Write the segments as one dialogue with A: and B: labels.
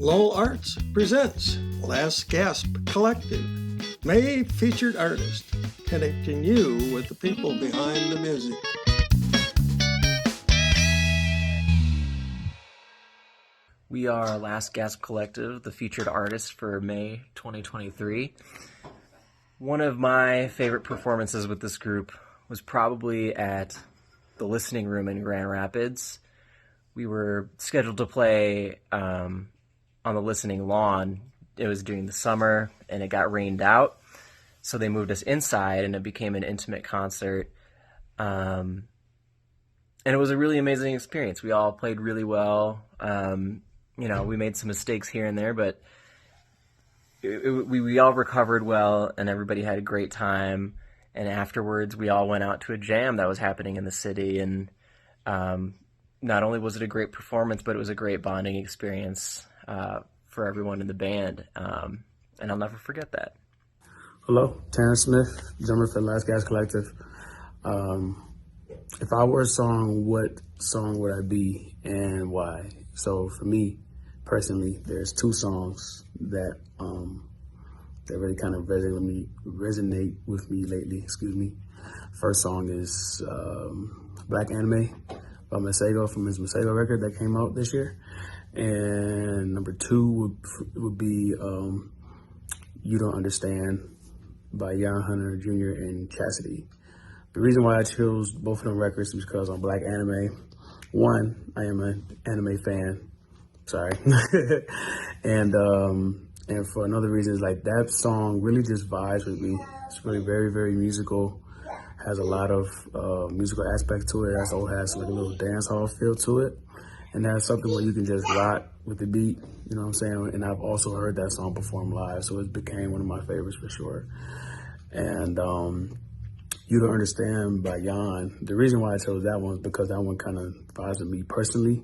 A: LowellArts presents Last Gasp Collective, May featured artist, connecting you with the people behind the music.
B: We are Last Gasp Collective, the featured artist for May 2023. One of my favorite performances with this group was probably at the Listening Room in Grand Rapids. We were scheduled to play on the Listening Lawn. It was during the summer and it got rained out, so they moved us inside and it became an intimate concert. And it was a really amazing experience. We all played really well. We made some mistakes here and there, but we all recovered well and everybody had a great time. And afterwards, we all went out to a jam that was happening in the city. And not only was it a great performance, but it was a great bonding experience for everyone in the band. And I'll never forget that.
C: Hello, Terrence Smith, drummer for Last Gasp Collective. If I were a song, what song would I be and why? So for me, personally, there's two songs that really kind of resonate with me lately. First song is Black Anime by Masego from his Masego record that came out this year. And number two would be You Don't Understand by Young Hunter Jr. and Chastity. The reason why I chose both of them records is because on Black Anime, one, I am an anime fan. Sorry. and for another reason, is like that song really just vibes with me. It's really very, very musical. Has a lot of musical aspect to it. It also has like a little dance hall feel to it. And that's something where you can just rock with the beat, you know what I'm saying? And I've also heard that song performed live, so it became one of my favorites for sure. And You Don't Understand by Jan. The reason why I chose that one is because that one kind of vibes with me personally.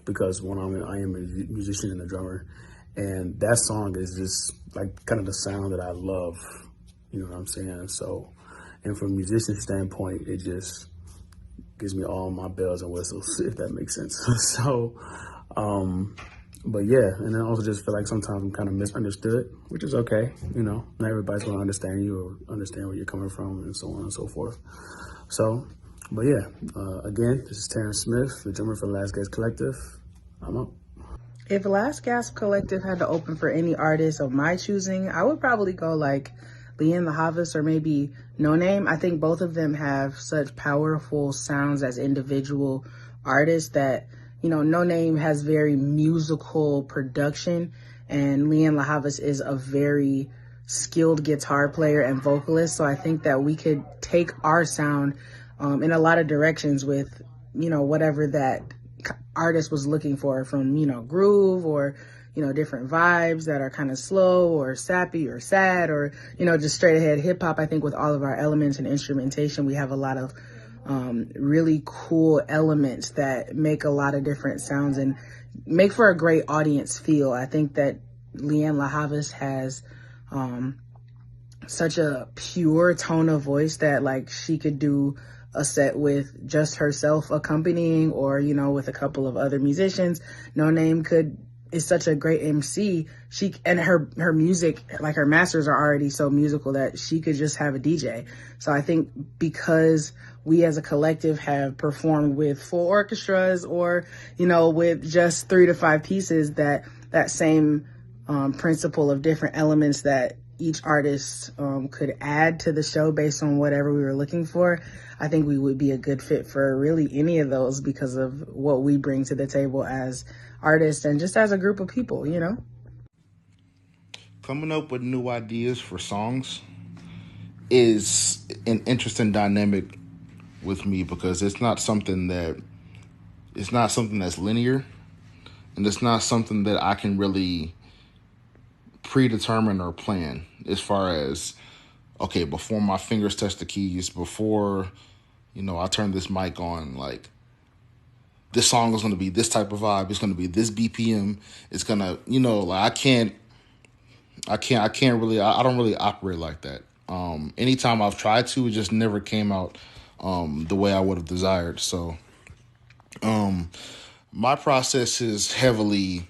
C: Because I am a musician and a drummer, and that song is just like kind of the sound that I love, you know what I'm saying? So, and from a musician standpoint, it just gives me all my bells and whistles, if that makes sense. So, but yeah, and I also just feel like sometimes I'm kind of misunderstood, which is okay, not everybody's going to understand you or understand where you're coming from and so on and so forth. So, but yeah, again, this is Terrence Smith, the drummer for Last Gasp Collective. I'm up.
D: If Last Gasp Collective had to open for any artist of my choosing, I would probably go like Liam the Havas or maybe No Name. I think both of them have such powerful sounds as individual artists that, No Name has very musical production, and Liam Havas is a very skilled guitar player and vocalist. So I think that we could take our sound in a lot of directions with, whatever that artist was looking for, from, groove or, different vibes that are kind of slow or sappy or sad or, just straight ahead hip hop. I think with all of our elements and instrumentation, we have a lot of really cool elements that make a lot of different sounds and make for a great audience feel. I think that Leanne LaHavas has such a pure tone of voice that like she could do a set with just herself accompanying or, with a couple of other musicians. No Name is such a great MC. Her music, like her masters are already so musical that she could just have a DJ. So I think because we as a collective have performed with full orchestras or, with just 3 to 5 pieces, that same principle of different elements that each artist could add to the show based on whatever we were looking for, I think we would be a good fit for really any of those because of what we bring to the table as artists and just as a group of people,
E: Coming up with new ideas for songs is an interesting dynamic with me because it's not something that's linear, and it's not something that I can really predetermine or plan as far as, okay, before my fingers touch the keys, before, I turn this mic on, like, this song is going to be this type of vibe. It's going to be this BPM. It's going to, like, I don't really operate like that. Anytime I've tried to, it just never came out the way I would have desired. So my process is heavily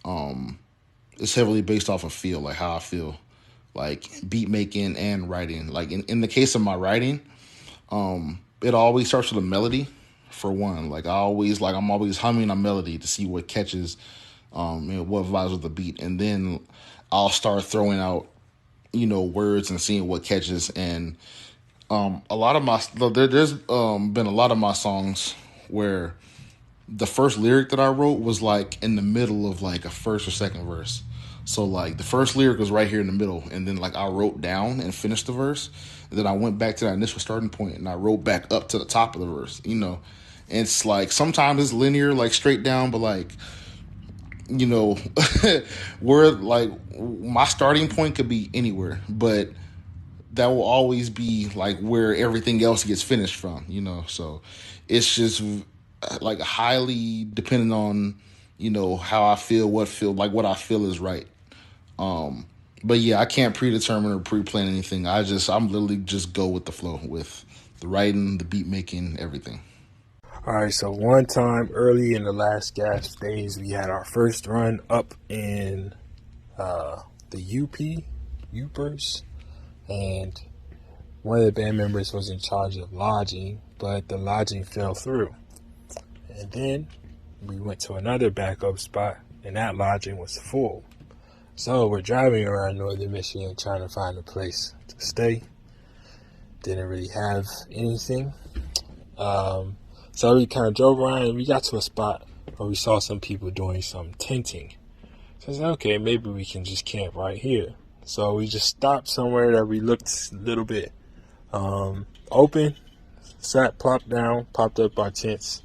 E: It's heavily based off of feel, like how I feel, like beat making and writing. Like in the case of my writing, it always starts with a melody. For one, like I'm always humming a melody to see what catches, what vibes with the beat, and then I'll start throwing out, words and seeing what catches. And a lot of there's been a lot of my songs where the first lyric that I wrote was like in the middle of like a first or second verse. So like the first lyric was right here in the middle, and then like I wrote down and finished the verse, and then I went back to that initial starting point and I wrote back up to the top of the verse. It's like sometimes it's linear, like straight down, but like, where like my starting point could be anywhere, but that will always be like where everything else gets finished from, so it's just like highly dependent on, how I feel, what I feel is right. But yeah, I can't predetermine or pre-plan anything. I'm literally just go with the flow with the writing, the beat making, everything.
F: All right, so one time early in the last Gasp days, we had our first run up in the Upers, and one of the band members was in charge of lodging, but the lodging fell through. And then we went to another backup spot, and that lodging was full. So we're driving around northern Michigan trying to find a place to stay. Didn't really have anything. So we kind of drove around, and we got to a spot where we saw some people doing some tenting. So I said, okay, maybe we can just camp right here. So we just stopped somewhere that we looked a little bit open, plopped down, popped up our tents,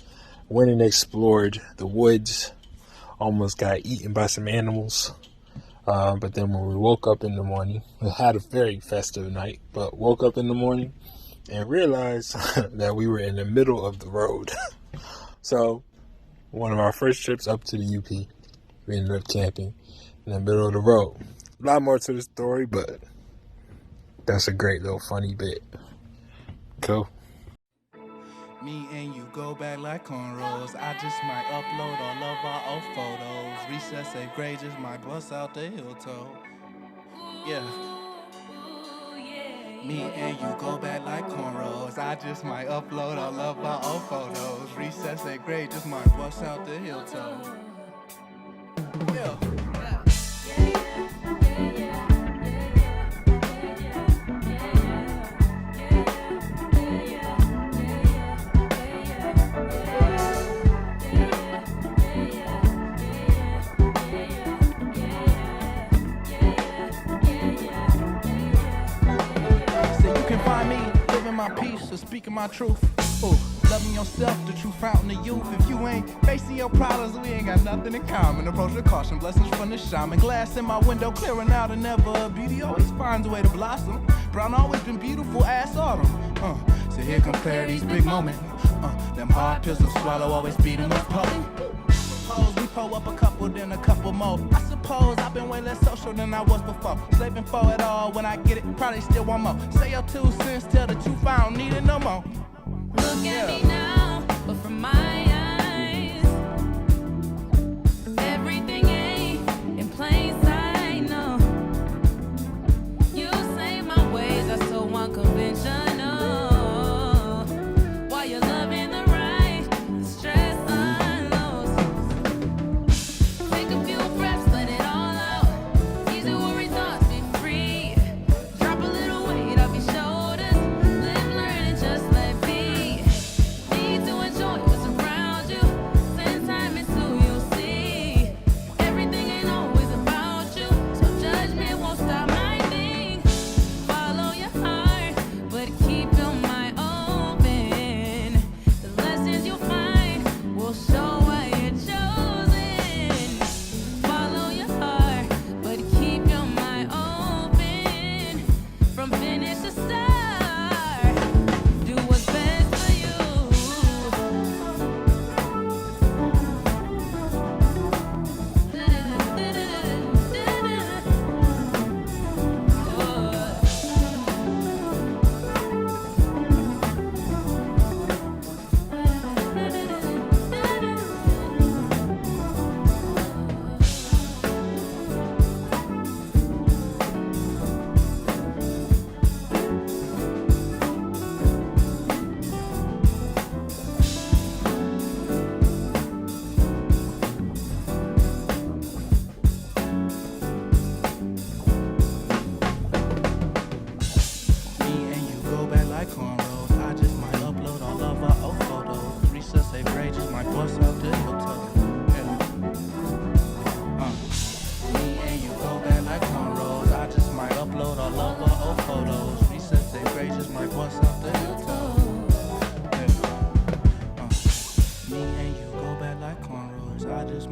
F: went and explored the woods, almost got eaten by some animals. But then when we woke up in the morning, we had a very festive night, but woke up in the morning and realized that we were in the middle of the road. So one of our first trips up to the UP, we ended up camping in the middle of the road. A lot more to the story, but that's a great little funny bit. Cool.
G: Me and you go back like cornrows. I just might upload all of our old photos. Recess 8th grade just might bust out the heel toe. Yeah. Me and you go back like cornrows. I just might upload all of our old photos. Recess 8th grade just might bust out the heel toe. Yeah. My peace, or speaking my truth. Ooh, loving yourself, the true fountain of youth. If you ain't facing your problems, we ain't got nothing in common. Approach with caution, blessings from the shaman. Glass in my window, clearing out, and never a beauty always finds a way to blossom. Brown always been beautiful, ass autumn. So here come clarity's big moment. Them hard pills to swallow, always beating us potent. We pull up a couple, then a couple more. I suppose I've been way less social than I was before. Slaving for it all, when I get it, probably still want more. Say your 2 cents, tell the truth, I don't need it no more.
H: Look at me now, but from my eyes, everything ain't in plain sight, no. You say my ways are so unconventional. While you're loving the right, the stress unloads. Take a few breaths, let it all out. Easy worry thoughts, be free. Drop a little weight off your shoulders. Live, learn, and just let be. Need to enjoy what's around.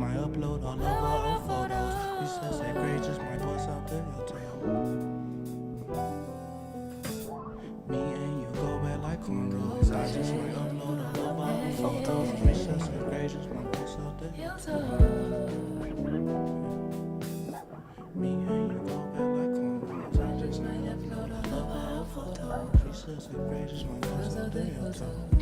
G: might upload all of our old photos. Recess at grade just might bust out the Hilton. Me and you go back like cornrows. I just might upload all of our photos. Recess at grade just might bust out the Hilton. Me and you go back like cornrows. I just might upload all of our photos. Recess at grade just might bust out the Hilton.